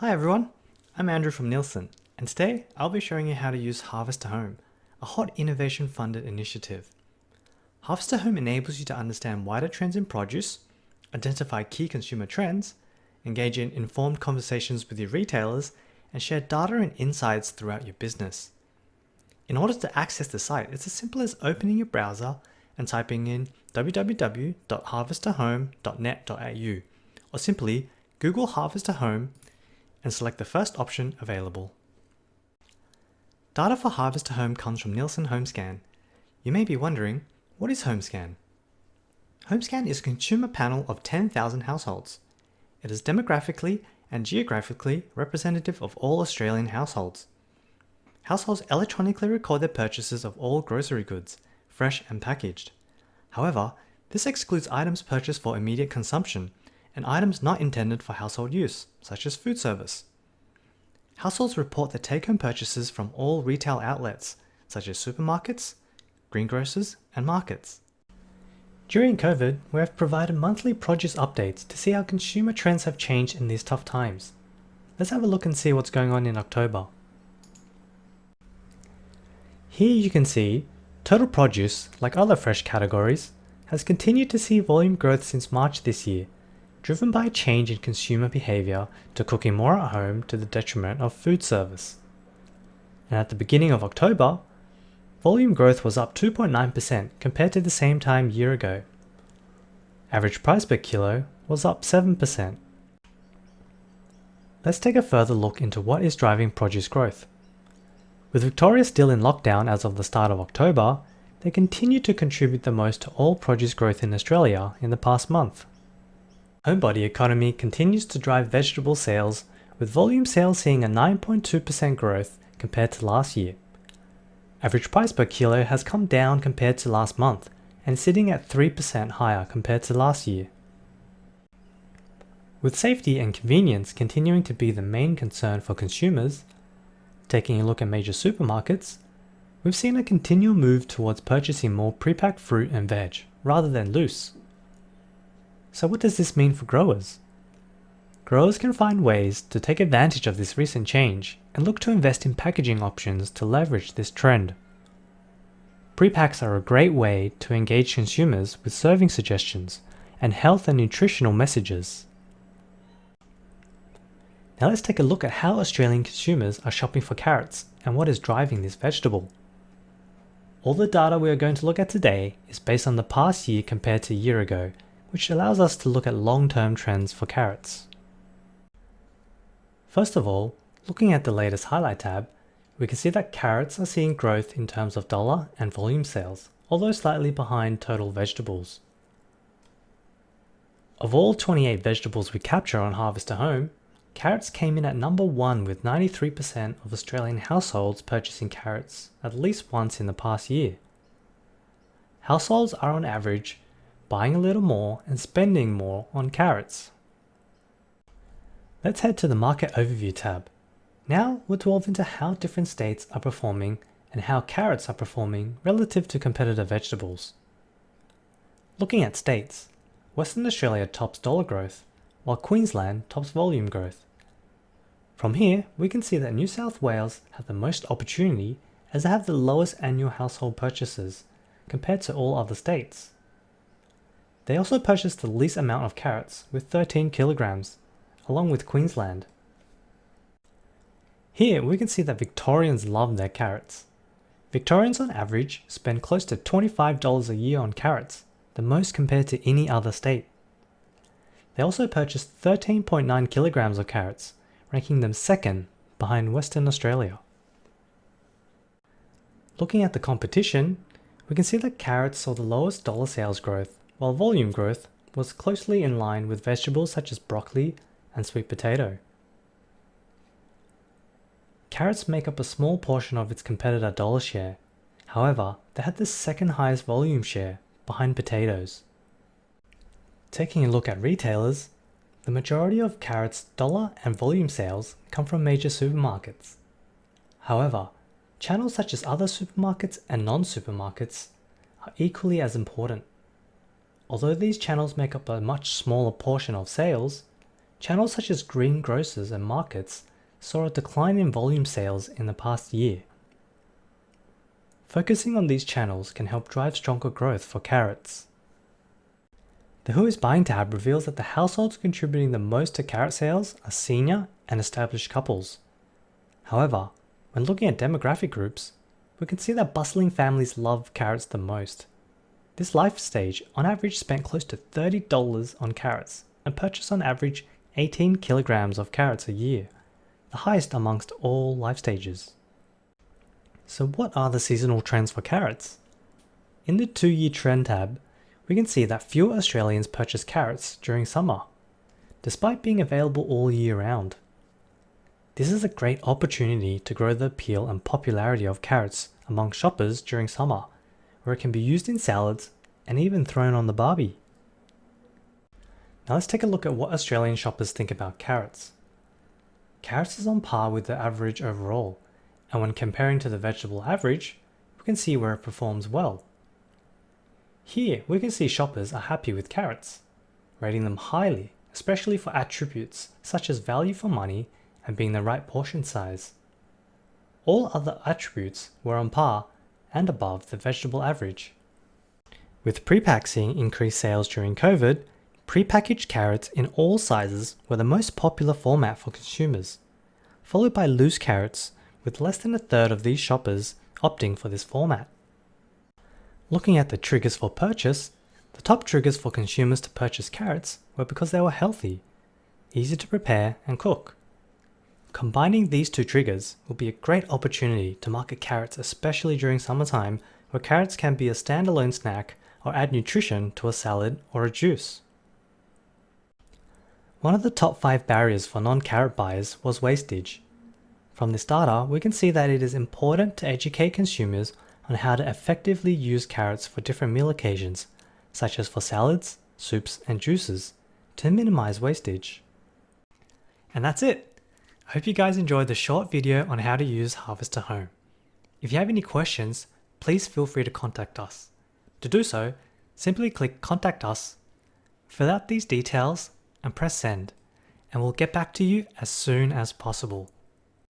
Hi everyone, I'm Andrew from Nielsen, and today I'll be showing you how to use Harvest to Home, a hot innovation funded initiative. Harvest to Home enables you to understand wider trends in produce, identify key consumer trends, engage in informed conversations with your retailers, and share data and insights throughout your business. In order to access the site, it's as simple as opening your browser and typing in www.harvesttohome.net.au, or simply Google Harvest to Home and select the first option available. Data for Harvest to Home comes from Nielsen HomeScan. You may be wondering, what is HomeScan? HomeScan is a consumer panel of 10,000 households. It is demographically and geographically representative of all Australian households. Households electronically record their purchases of all grocery goods, fresh and packaged. However, this excludes items purchased for immediate consumption and items not intended for household use, such as food service. Households report their take-home purchases from all retail outlets, such as supermarkets, greengrocers, and markets. During COVID, we have provided monthly produce updates to see how consumer trends have changed in these tough times. Let's have a look and see what's going on in October. Here you can see total produce, like other fresh categories, has continued to see volume growth since March this year, driven by a change in consumer behavior to cooking more at home to the detriment of food service. And at the beginning of October, volume growth was up 2.9% compared to the same time a year ago. Average price per kilo was up 7%. Let's take a further look into what is driving produce growth. With Victoria still in lockdown as of the start of October, they continue to contribute the most to all produce growth in Australia in the past month. Homebody economy continues to drive vegetable sales, with volume sales seeing a 9.2% growth compared to last year. Average price per kilo has come down compared to last month and is sitting at 3% higher compared to last year. With safety and convenience continuing to be the main concern for consumers, taking a look at major supermarkets, we've seen a continual move towards purchasing more pre-packed fruit and veg rather than loose. So what does this mean for growers? Growers can find ways to take advantage of this recent change and look to invest in packaging options to leverage this trend. Pre-packs are a great way to engage consumers with serving suggestions and health and nutritional messages. Now let's take a look at how Australian consumers are shopping for carrots and what is driving this vegetable. All the data we are going to look at today is based on the past year compared to a year ago, which allows us to look at long-term trends for carrots. First of all, looking at the latest highlight tab, we can see that carrots are seeing growth in terms of dollar and volume sales, although slightly behind total vegetables. Of all 28 vegetables we capture on Harvest to Home, carrots came in at number 1 with 93% of Australian households purchasing carrots at least once in the past year. Households are on average buying a little more and spending more on carrots. Let's head to the Market Overview tab. Now we'll delve into how different states are performing and how carrots are performing relative to competitor vegetables. Looking at states, Western Australia tops dollar growth, while Queensland tops volume growth. From here, we can see that New South Wales have the most opportunity as they have the lowest annual household purchases compared to all other states. They also purchased the least amount of carrots with 13 kilograms, along with Queensland. Here we can see that Victorians love their carrots. Victorians on average spend close to $25 a year on carrots, the most compared to any other state. They also purchased 13.9 kilograms of carrots, ranking them second behind Western Australia. Looking at the competition, we can see that carrots saw the lowest dollar sales growth, while volume growth was closely in line with vegetables such as broccoli and sweet potato. Carrots make up a small portion of its competitor dollar share. However, they had the second highest volume share, behind potatoes. Taking a look at retailers, the majority of carrots' dollar and volume sales come from major supermarkets. However, channels such as other supermarkets and non-supermarkets are equally as important. Although these channels make up a much smaller portion of sales, channels such as greengrocers and markets saw a decline in volume sales in the past year. Focusing on these channels can help drive stronger growth for carrots. The Who is Buying tab reveals that the households contributing the most to carrot sales are senior and established couples. However, when looking at demographic groups, we can see that bustling families love carrots the most. This life stage on average spent close to $30 on carrots and purchased on average 18 kilograms of carrots a year, the highest amongst all life stages. So what are the seasonal trends for carrots? In the 2-year trend tab, we can see that fewer Australians purchase carrots during summer, despite being available all year round. This is a great opportunity to grow the appeal and popularity of carrots among shoppers during summer, where it can be used in salads and even thrown on the barbie. Now let's take a look at what Australian shoppers think about carrots. Carrots is on par with the average overall, and when comparing to the vegetable average, we can see where it performs well. Here we can see shoppers are happy with carrots, rating them highly, especially for attributes such as value for money and being the right portion size. All other attributes were on par and above the vegetable average. With pre-pack seeing increased sales during COVID, pre-packaged carrots in all sizes were the most popular format for consumers, followed by loose carrots, with less than a third of these shoppers opting for this format. Looking at the triggers for purchase, the top triggers for consumers to purchase carrots were because they were healthy, easy to prepare and cook. Combining these two triggers will be a great opportunity to market carrots, especially during summertime, where carrots can be a standalone snack or add nutrition to a salad or a juice. One of the top 5 barriers for non-carrot buyers was wastage. From this data, we can see that it is important to educate consumers on how to effectively use carrots for different meal occasions, such as for salads, soups, and juices, to minimize wastage. And that's it! I hope you guys enjoyed the short video on how to use Harvest to Home. If you have any questions, please feel free to contact us. To do so, simply click Contact Us, fill out these details, and press Send, and we'll get back to you as soon as possible.